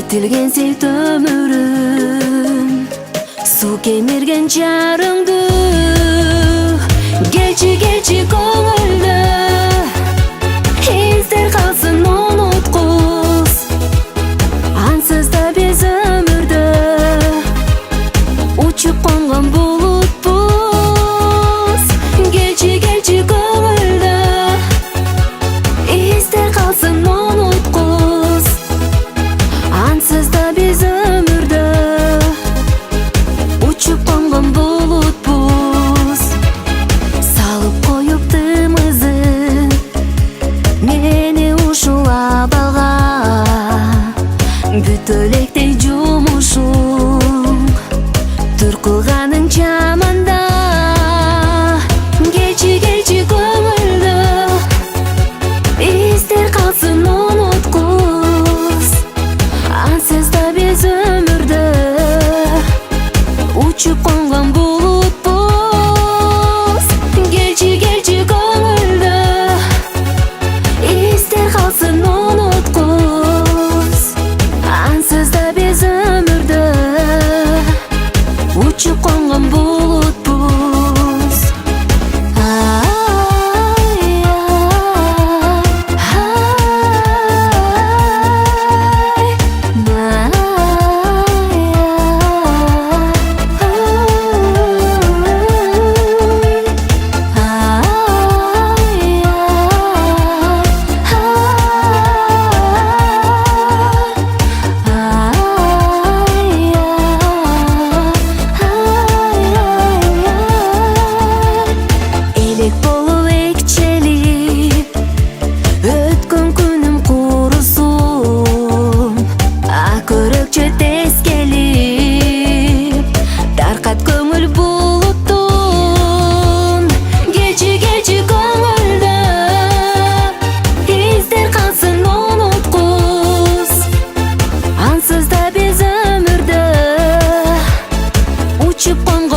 Жетилген сүйт өмүрүм, суу кемирген жарыңды. Келчи, келчи көңүлдө, издер калсын унуткус. Ансыз да биз өмүрдө учуп конгон булутпуз. Келчи, келчи көңүлдө, издер калсын унуткус. Ансыз да биз өмүрдө учуп конгон булутпуз. Салып коюп тымызын мени ушул абалга, бүт электей жумушуң туркулганың чаманда. Келчи, келчи көңүлдө, издер калсын унуткус. Ансыз да биз өмүрдө учуп конгон булутпуз. Келчи, келчи көңүлдө, издер калсын унуткус. Ансыз да биз өмүрдө учуп конгон булутпуз. Элек болуп экчелип өткөн күнүм курусун, акөрөкчө тескелип таркат көңүл булуттун. Келчи, келчи көңүлдө, издер калсын унуткус. Ансыз да биз өмүрдө учуп конгон